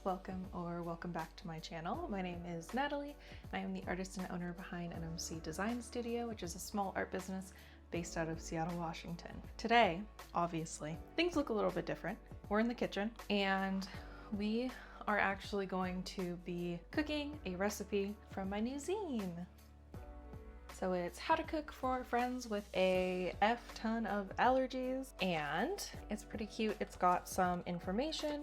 welcome or welcome back to my channel. My name is Natalie. I am the artist and owner behind NMC Design Studio, which is a small art business based out of Seattle, Washington. Today, obviously, things look a little bit different. We're in the kitchen and we are actually going to be cooking a recipe from my new zine. So it's how to cook for friends with a F ton of allergies, and it's pretty cute. It's got some information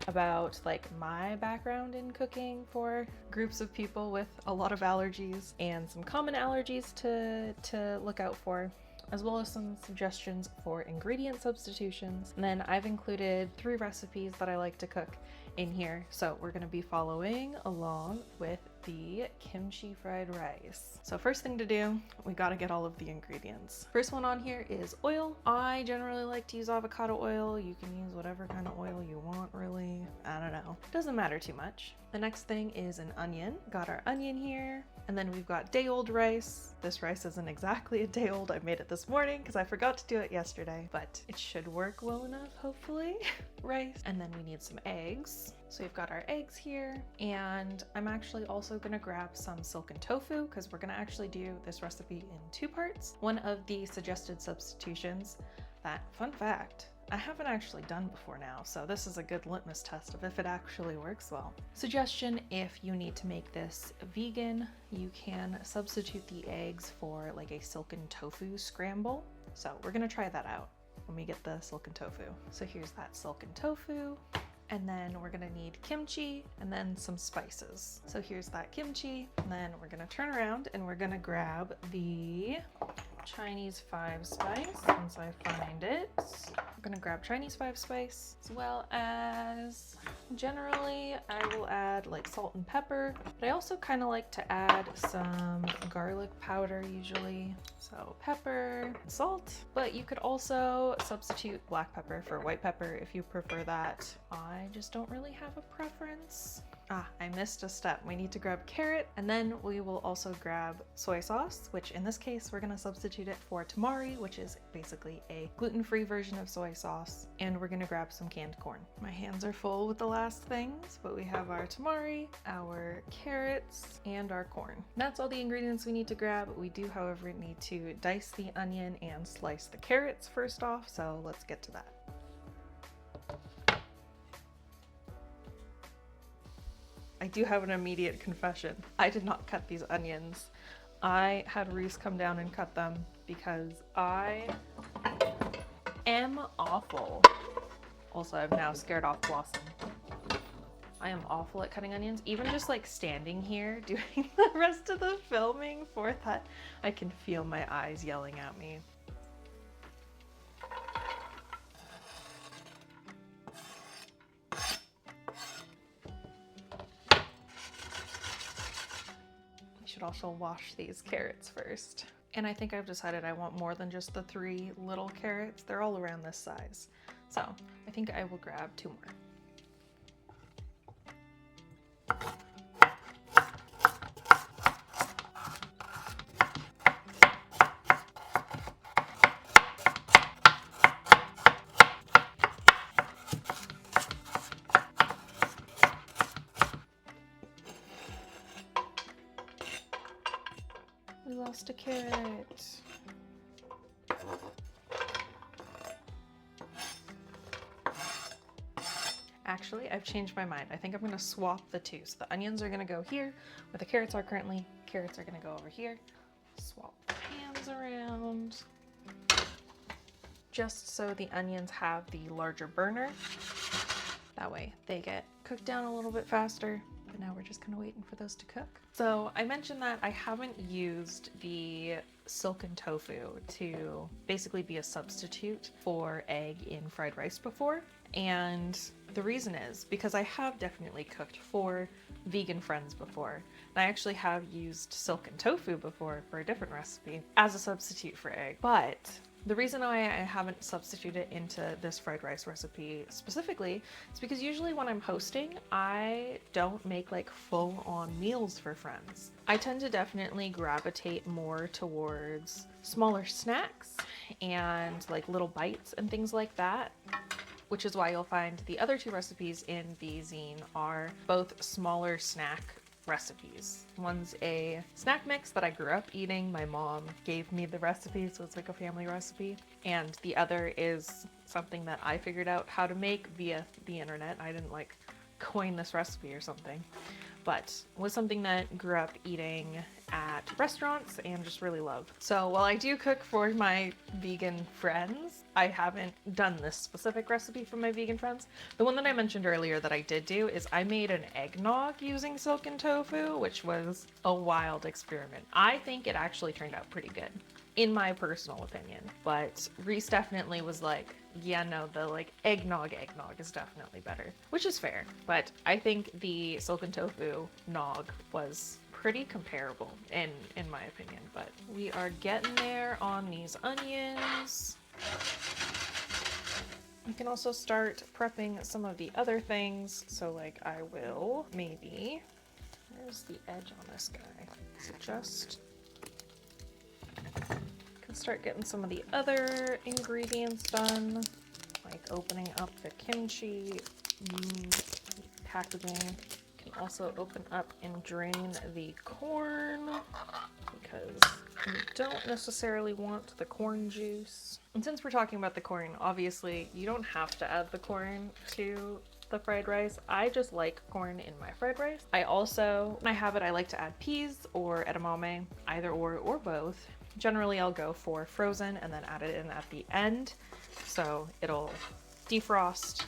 about like my background in cooking for groups of people with a lot of allergies and some common allergies to look out for, as well as some suggestions for ingredient substitutions. And then I've included 3 recipes that I like to cook in here. So we're gonna be following along with the kimchi fried rice. So first thing to do, we gotta get all of the ingredients. First one on here is oil. I generally like to use avocado oil. You can use whatever kind of oil you want, really. I don't know. Doesn't matter too much. The next thing is an onion. Got our onion here. And then we've got day-old rice. This rice isn't exactly a day old. I made it this morning because I forgot to do it yesterday, but it should work well enough, hopefully. Rice. And then we need some eggs. So we've got our eggs here, and I'm actually also gonna grab some silken tofu because we're gonna actually do this recipe in 2 parts. One of the suggested substitutions that, fun fact, I haven't actually done before now, so this is a good litmus test of if it actually works well. Suggestion: if you need to make this vegan, you can substitute the eggs for like a silken tofu scramble. So we're gonna try that out when we get the silken tofu. So here's that silken tofu. And then we're gonna need kimchi and then some spices. So here's that kimchi, and then we're gonna turn around and we're gonna grab the Chinese 5 spice once I find it. I'm gonna grab Chinese 5 spice, as well as, generally I will add like salt and pepper, but I also kind of like to add some garlic powder usually. So pepper, salt, but you could also substitute black pepper for white pepper if you prefer that. I just don't really have a preference. I missed a step. We need to grab carrot, and then we will also grab soy sauce, which in this case, we're gonna substitute it for tamari, which is basically a gluten-free version of soy sauce. And we're gonna grab some canned corn. My hands are full with the last things, but we have our tamari, our carrots, and our corn. That's all the ingredients we need to grab. We do, however, need to dice the onion and slice the carrots first off, so let's get to that. I do have an immediate confession. I did not cut these onions. I had Reese come down and cut them because I am awful. Also, I've now scared off Blossom. I am awful at cutting onions. Even just like standing here doing the rest of the filming for that, I can feel my eyes yelling at me. Should also wash these carrots first. And I think I've decided I want more than just the 3 little carrots. They're all around this size. So I think I will grab 2 more. We lost a carrot. Actually, I've changed my mind. I think I'm gonna swap the 2. So the onions are gonna go here, where the carrots are currently. Carrots are gonna go over here. Swap the pans around. Just so the onions have the larger burner. That way they get cooked down a little bit faster. But now we're just kind of waiting for those to cook. So I mentioned that I haven't used the silken tofu to basically be a substitute for egg in fried rice before. And the reason is because I have definitely cooked for vegan friends before. And I actually have used silken tofu before for a different recipe as a substitute for egg. But the reason why I haven't substituted it into this fried rice recipe specifically is because usually when I'm hosting, I don't make like full-on meals for friends. I tend to definitely gravitate more towards smaller snacks and like little bites and things like that. which is why you'll find the other two recipes in the zine are both smaller snack recipes. One's a snack mix that I grew up eating. My mom gave me the recipe, so it's like a family recipe. And the other is something that I figured out how to make via the internet. I didn't like coin this recipe or something, but was something that grew up eating at restaurants and just really love. So while I do cook for my vegan friends, I haven't done this specific recipe for my vegan friends. The one that I mentioned earlier that I did do is I made an eggnog using silken tofu, which was a wild experiment. I think it actually turned out pretty good, in my personal opinion, but Reese definitely was like, yeah, no, the like eggnog is definitely better, which is fair. But I think the silken tofu nog was pretty comparable in my opinion. But we are getting there on these onions. We can also start prepping some of the other things. So like I will maybe, where's the edge on this guy? Is it just, can start getting some of the other ingredients done, like opening up the kimchi packaging. Can also open up and drain the corn because you don't necessarily want the corn juice. And since we're talking about the corn, obviously you don't have to add the corn to the fried rice. I just like corn in my fried rice. I also, when I have it, I like to add peas or edamame, either or both. Generally I'll go for frozen and then add it in at the end, so it'll defrost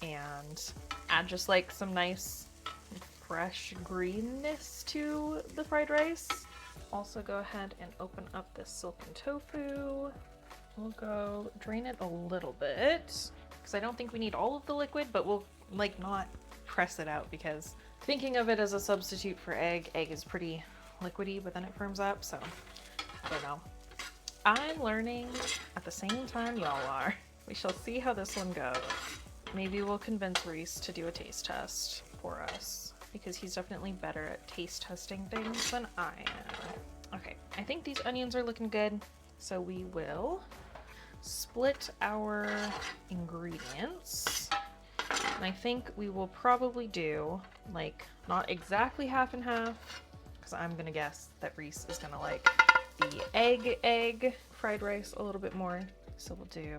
and add just like some nice fresh greenness to the fried rice. Also go ahead and open up this silken tofu. We'll go drain it a little bit because I don't think we need all of the liquid, but we'll like not press it out because thinking of it as a substitute for egg is pretty liquidy, but then it firms up, so I don't know. I'm learning at the same time y'all are. We shall see how this one goes. Maybe we'll convince Reese to do a taste test for us because he's definitely better at taste testing things than I am. Okay, I think these onions are looking good, so we will split our ingredients. And I think we will probably do like not exactly half and half, because I'm gonna guess that Reese is gonna like the egg fried rice a little bit more. So we'll do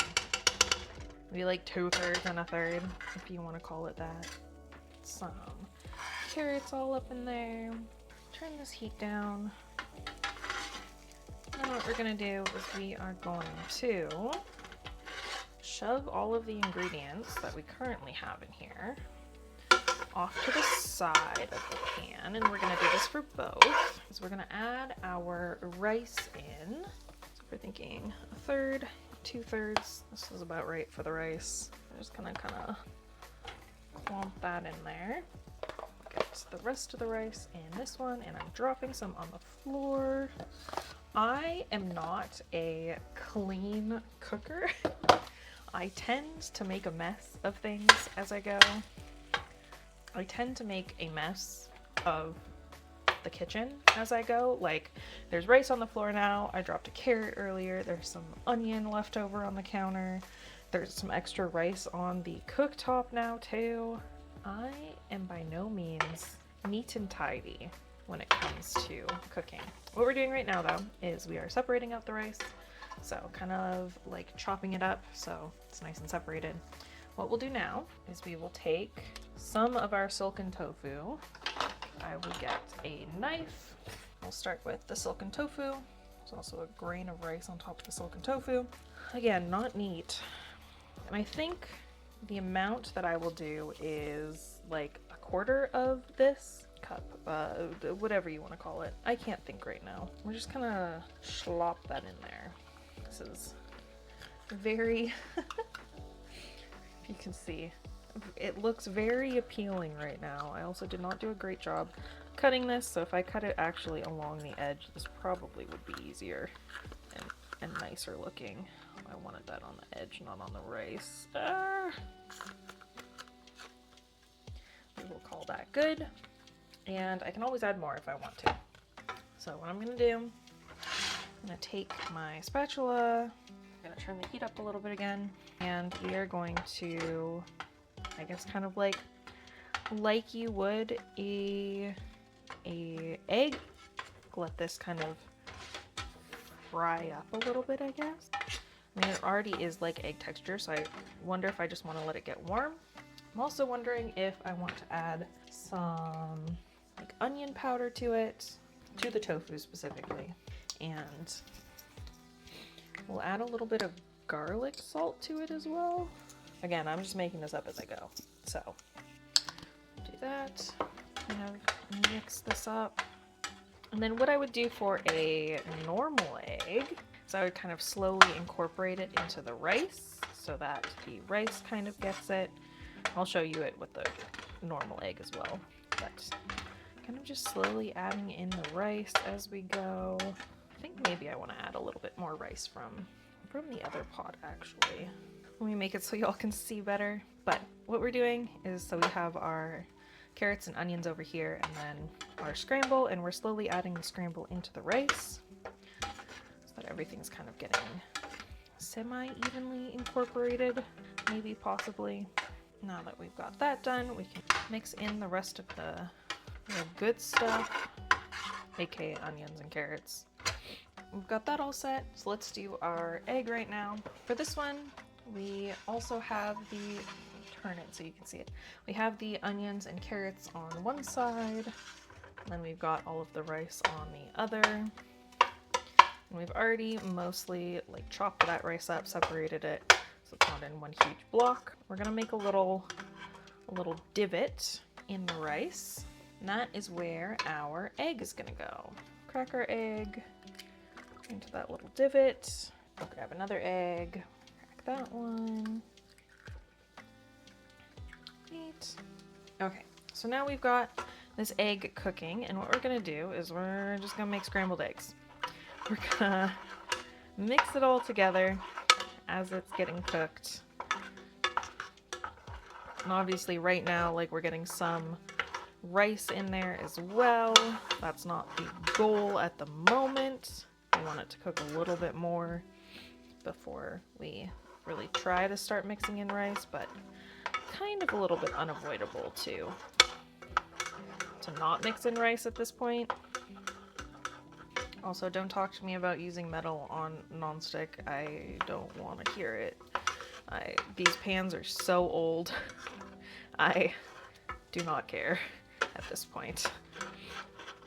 maybe like 2/3 and 1/3, if you want to call it that. Some carrots all up in there. Turn this heat down. And what we're gonna do is we are going to shove all of the ingredients that we currently have in here off to the side of the pan, and we're gonna do this for both. So we're gonna add our rice in. So we're thinking 1/3, 2/3. This is about right for the rice. I'm just gonna kind of clump that in there. Get the rest of the rice in this one, and I'm dropping some on the floor. I am not a clean cooker. I tend to make a mess of things as I go. I tend to make a mess of the kitchen as I go. Like, there's rice on the floor now. I dropped a carrot earlier. There's some onion left over on the counter. There's some extra rice on the cooktop now too. I am by no means neat and tidy when it comes to cooking. What we're doing right now though is we are separating out the rice. So kind of like chopping it up so it's nice and separated. What we'll do now is we will take some of our silken tofu. I will get a knife. We'll start with the silken tofu. There's also a grain of rice on top of the silken tofu. Again, not neat. And I think the amount that I will do is like 1/4 of this cup, whatever you want to call it. I can't think right now. We're just gonna slop that in there. This is very, you can see, it looks very appealing right now. I also did not do a great job cutting this, so if I cut it actually along the edge, this probably would be easier and nicer looking. I wanted that on the edge, not on the rice. We will call that good, and I can always add more if I want to. So what I'm gonna do, I'm gonna take my spatula, I'm gonna turn the heat up a little bit again, and we are going to, I guess, kind of like you would a egg. Let this kind of fry up a little bit, I guess. I mean, it already is like egg texture, so I wonder if I just want to let it get warm. I'm also wondering if I want to add some like onion powder to it, to the tofu specifically. And we'll add a little bit of garlic salt to it as well. Again, I'm just making this up as I go. So do that, kind of mix this up. And then what I would do for a normal egg is I would kind of slowly incorporate it into the rice so that the rice kind of gets it. I'll show you it with the normal egg as well, but kind of just slowly adding in the rice as we go. I think maybe I want to add a little bit more rice from the other pot actually. Let me make it so y'all can see better. But what we're doing is, so we have our carrots and onions over here, and then our scramble, and we're slowly adding the scramble into the rice so that everything's kind of getting semi-evenly incorporated, maybe possibly. Now that we've got that done, we can mix in the rest of the good stuff, aka onions and carrots. We've got that all set, so let's do our egg right now. For this one, we also have turn it so you can see it. We have the onions and carrots on one side, and then we've got all of the rice on the other. And we've already mostly like chopped that rice up, separated it, so it's not in one huge block. We're gonna make a little divot in the rice, and that is where our egg is gonna go. Crack our egg into that little divot. I'll grab another egg, crack that one. Okay, so now we've got this egg cooking, and what we're gonna do is we're just gonna make scrambled eggs. We're gonna mix it all together as it's getting cooked. And obviously right now, like, we're getting some rice in there as well. That's not the goal at the moment. We want it to cook a little bit more before we really try to start mixing in rice, but kind of a little bit unavoidable to not mix in rice at this point. Also, don't talk to me about using metal on nonstick. I don't want to hear it. These pans are so old. I do not care at this point.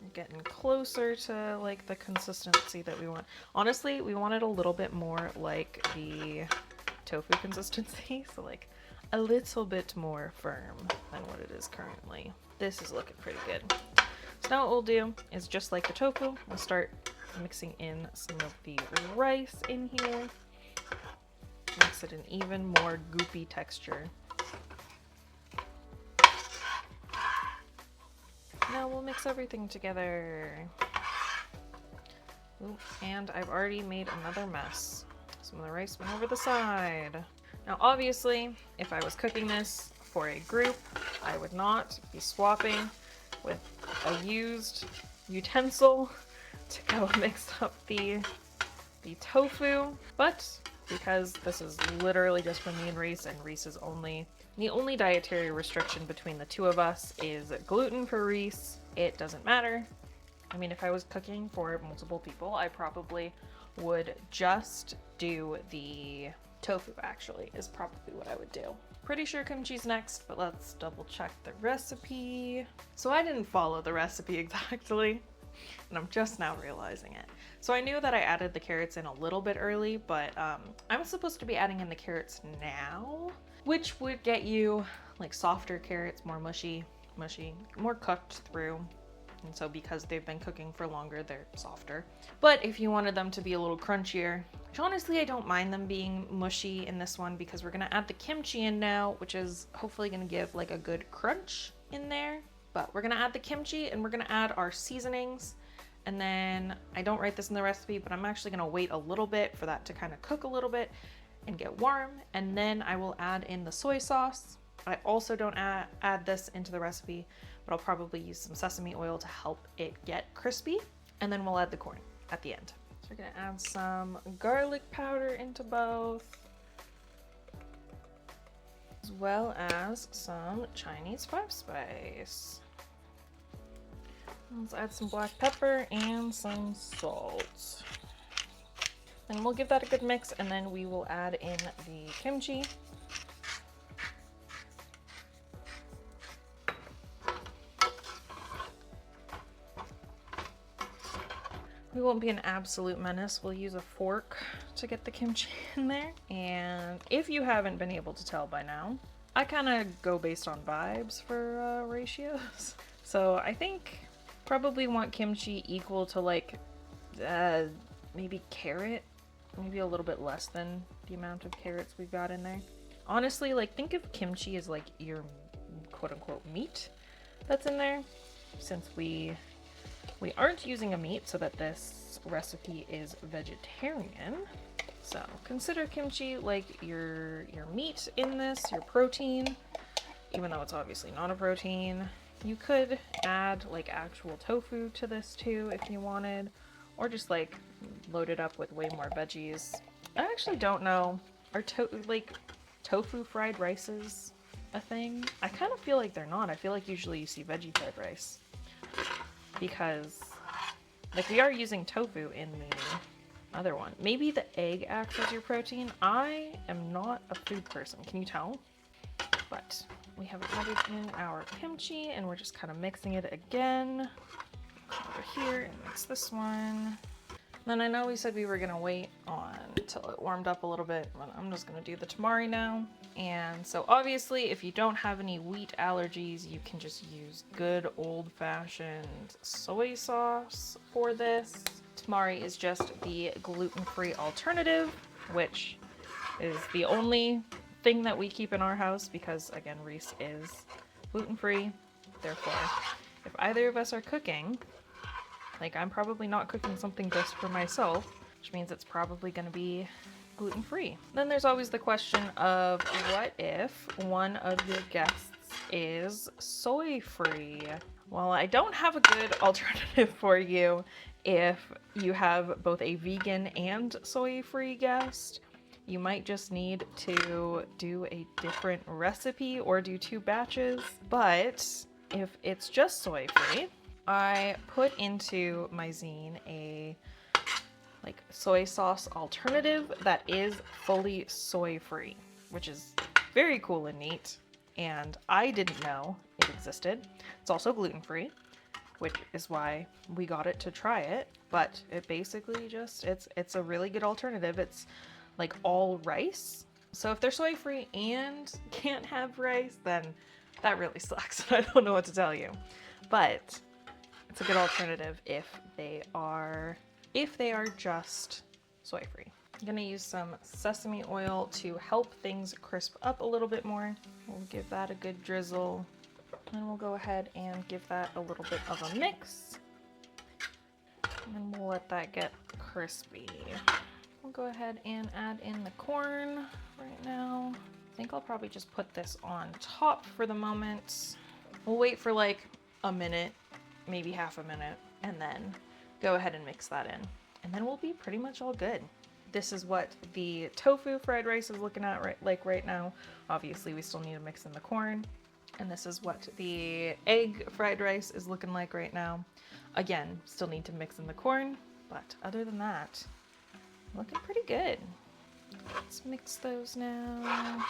We're getting closer to like the consistency that we want. Honestly, we want it a little bit more like the tofu consistency, so like a little bit more firm than what it is currently. This is looking pretty good. So now what we'll do is, just like the tofu, we'll start mixing in some of the rice in here. Makes it an even more goopy texture. Now we'll mix everything together. Ooh, and I've already made another mess. Some of the rice went over the side. Now obviously, if I was cooking this for a group, I would not be swapping with a used utensil to go mix up the tofu, but because this is literally just for me and Reese is the only dietary restriction between the two of us is gluten for Reese. It doesn't matter. I mean, if I was cooking for multiple people, I probably would just do the tofu, actually, is probably what I would do. Pretty sure kimchi's next, but let's double check the recipe. So I didn't follow the recipe exactly, and I'm just now realizing it. So I knew that I added the carrots in a little bit early, but I'm supposed to be adding in the carrots now, which would get you like softer carrots, more mushy, more cooked through. And so because they've been cooking for longer, they're softer. But if you wanted them to be a little crunchier, which honestly I don't mind them being mushy in this one, because we're gonna add the kimchi in now, which is hopefully gonna give like a good crunch in there. But we're gonna add the kimchi and we're gonna add our seasonings. And then I don't write this in the recipe, but I'm actually gonna wait a little bit for that to kind of cook a little bit and get warm. And then I will add in the soy sauce. I also don't add this into the recipe, but I'll probably use some sesame oil to help it get crispy. And then we'll add the corn at the end. So we're gonna add some garlic powder into both, as well as some Chinese 5-spice. Let's add some black pepper and some salt. And we'll give that a good mix, and then we will add in the kimchi. We won't be an absolute menace. We'll use a fork to get the kimchi in there. And if you haven't been able to tell by now, I kind of go based on vibes for ratios. So I think probably want kimchi equal to like maybe carrot, maybe a little bit less than the amount of carrots we've got in there. Honestly, like think of kimchi as like your quote unquote meat that's in there, since we aren't using a meat so that this recipe is vegetarian. So consider kimchi like your meat in this, your protein, even though it's obviously not a protein. You could add like actual tofu to this too if you wanted, or just like load it up with way more veggies. I actually don't know, are tofu fried rices a thing? I kind of feel like they're not. I feel like usually you see veggie fried rice, because like we are using tofu in the other one. Maybe the egg acts as your protein. I am not a food person, can you tell? But we have added in our kimchi and we're just kind of mixing it again. Come over here and mix this one. Then I know we said we were gonna wait on until it warmed up a little bit, but I'm just gonna do the tamari now. And so obviously if you don't have any wheat allergies, you can just use good old-fashioned soy sauce for this. Tamari is just the gluten-free alternative, which is the only thing that we keep in our house because, again, Reese is gluten-free. Therefore, if either of us are cooking, like I'm probably not cooking something just for myself, which means it's probably going to be gluten-free. Then there's always the question of what if one of your guests is soy-free? Well, I don't have a good alternative for you if you have both a vegan and soy-free guest. You might just need to do a different recipe or do 2 batches. But if it's just soy-free, I put into my zine a like soy sauce alternative that is fully soy-free, which is very cool and neat. And I didn't know it existed. It's also gluten-free, which is why we got it to try it. But it basically just, it's a really good alternative. It's like all rice. So if they're soy-free and can't have rice, then that really sucks. I don't know what to tell you. But it's a good alternative if they are just soy-free. I'm gonna use some sesame oil to help things crisp up a little bit more. We'll give that a good drizzle. And we'll go ahead and give that a little bit of a mix. And we'll let that get crispy. We'll go ahead and add in the corn right now. I think I'll probably just put this on top for the moment. We'll wait for like a minute, maybe half a minute, and then go ahead and mix that in. And then we'll be pretty much all good. This is what the tofu fried rice is looking at right now. Obviously, we still need to mix in the corn. And this is what the egg fried rice is looking like right now. Again, still need to mix in the corn, but other than that, looking pretty good. Let's mix those now.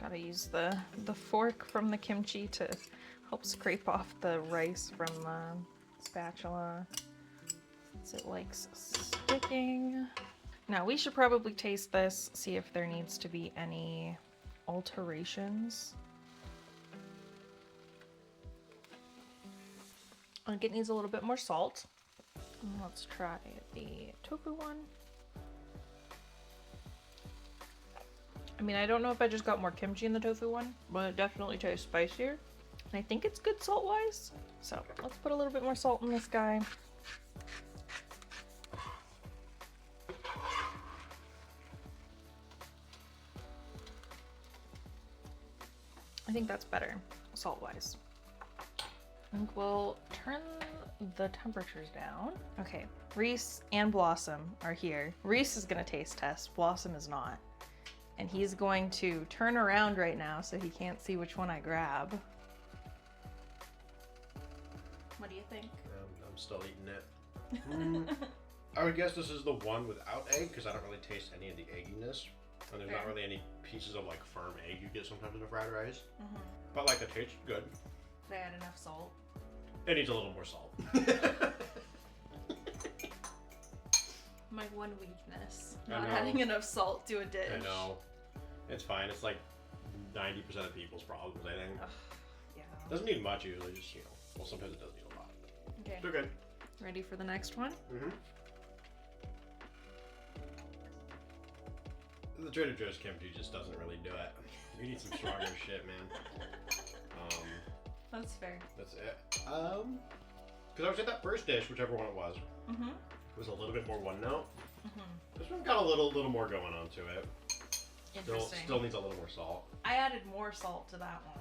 Gotta use the fork from the kimchi to help scrape off the rice from the spatula, since it likes sticking. Now we should probably taste this, see if there needs to be any alterations. I think it needs a little bit more salt. Let's try the tofu one. I mean, I don't know if I just got more kimchi in the tofu one, but it definitely tastes spicier. And I think it's good salt-wise. So let's put a little bit more salt in this guy. I think that's better, salt-wise. I think we'll turn the temperatures down. Okay, Reese and Blossom are here. Reese is gonna taste test, Blossom is not. And he's going to turn around right now so he can't see which one I grab. What do you think? I'm still eating it. I would guess this is the one without egg because I don't really taste any of the egginess. And there's not really any pieces of like firm egg you get sometimes in a fried rice. But like the taste is good. Did I add enough salt? It needs a little more salt. My one weakness. Not adding enough salt to a dish. I know. It's fine. It's like 90% of people's problems, I think. Ugh, yeah. Doesn't need much usually, just, you know. Well, sometimes it does need a lot. Okay. It's okay. Ready for the next one? The Trader Joe's kimchi just doesn't really do it. You need some stronger shit, man. That's fair. That's it. Because I was at that first dish, whichever one it was. It was a little bit more one note. This one got a little more going on to it. Interesting. Still needs a little more salt. I added more salt to that one.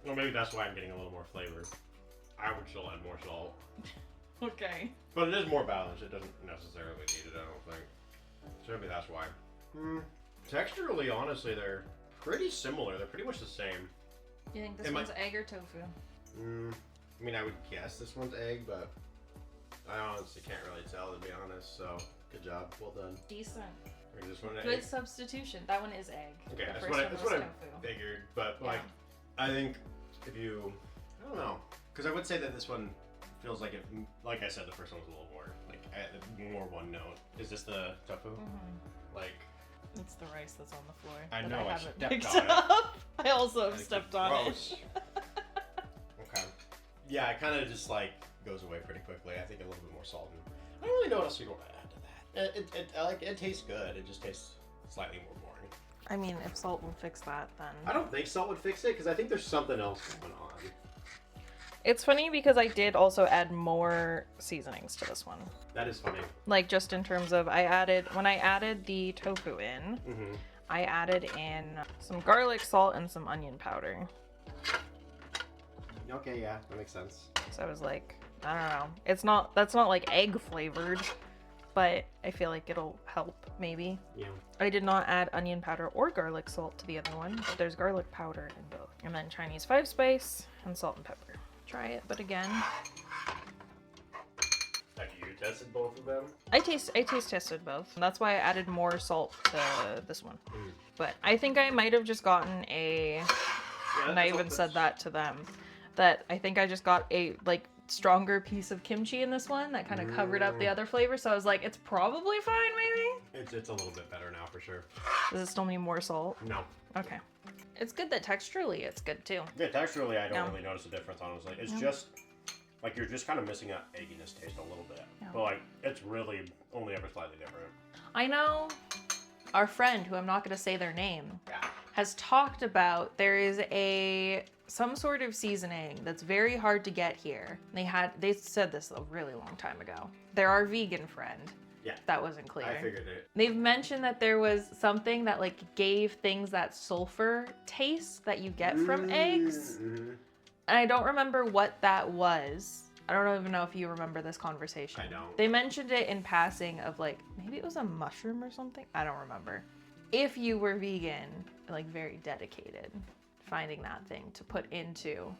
Well, maybe that's why I'm getting a little more flavor. I would still add more salt. Okay. But it is more balanced. It doesn't necessarily need it, I don't think. So maybe that's why. Texturally, honestly, they're pretty similar. They're pretty much the same. You think this one's egg or tofu? I mean, I would guess this one's egg, but I honestly can't really tell, to be honest. So, good job. Well done. Decent. Or this one Good egg? Substitution. That one is egg. Okay, The that's first what one was tofu. I figured. But, Yeah. like, I think if you... I don't know. Because I would say that this one feels like it... Like I said, the first one was a little more, like, more one note. Is this the tofu? Like... It's the rice that's on the floor. I that know, I haven't stepped picked on it. up. I also have stepped on Gross. Okay. Yeah, it kind of just like goes away pretty quickly. I think a little bit more salt. I don't really know what else you want to add to that. It tastes good. It just tastes slightly more boring. I mean, if salt will fix that, then... I don't think salt would fix it because I think there's something else going on. It's funny because I did also add more seasonings to this one. That is funny. Like, just in terms of, when I added the tofu in, I added in some garlic salt and some onion powder. Okay, yeah, that makes sense. So I was like, I don't know. That's not like egg flavored, but I feel like it'll help, maybe. Yeah. I did not add onion powder or garlic salt to the other one, but there's garlic powder in both. And then Chinese 5-spice and salt and pepper. Try it, but again... Have you tested both of them? I taste tested both. That's why I added more salt to this one. But I think I might have just gotten and I even said that to them, that I think I just got a stronger piece of kimchi in this one that kind of covered up the other flavors. So I was like, it's probably fine, maybe? It's a little bit better now for sure. Does it still need more salt? No. Okay. It's good that texturally it's good too. Yeah, texturally I don't really notice a difference, honestly. It's just, like, you're just kind of missing that egginess taste a little bit. Yeah. But, like, it's really only ever slightly different. I know our friend, who I'm not going to say their name, has talked about there is some sort of seasoning that's very hard to get here. They said this a really long time ago. They're our vegan friend. Yeah. That wasn't clear. I figured it. They've mentioned that there was something that gave things that sulfur taste that you get from eggs. And I don't remember what that was. I don't even know if you remember this conversation. I don't. They mentioned it in passing of maybe it was a mushroom or something. I don't remember. If you were vegan, very dedicated, finding that thing to put into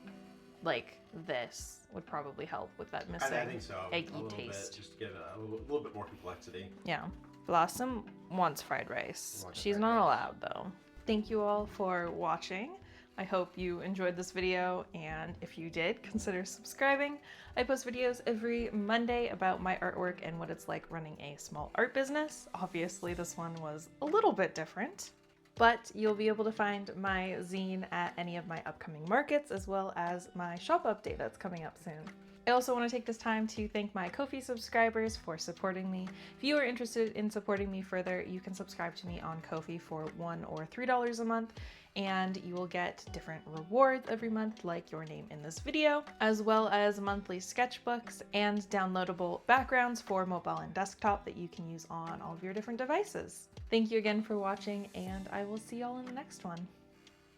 this would probably help with that missing I think so. eggy a little taste. Bit, just to give it a little bit more complexity. Yeah. Blossom wants fried rice. She's not allowed though. Thank you all for watching. I hope you enjoyed this video, and if you did, consider subscribing. I post videos every Monday about my artwork and what it's like running a small art business. Obviously this one was a little bit different, but you'll be able to find my zine at any of my upcoming markets, as well as my shop update that's coming up soon. I also want to take this time to thank my Ko-fi subscribers for supporting me. If you are interested in supporting me further, you can subscribe to me on Ko-fi for $1 or $3 a month, and you will get different rewards every month, like your name in this video, as well as monthly sketchbooks and downloadable backgrounds for mobile and desktop that you can use on all of your different devices. Thank you again for watching, and I will see y'all in the next one.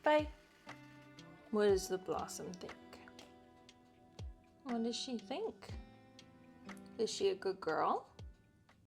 Bye! What does the Blossom think? What does she think? Is she a good girl?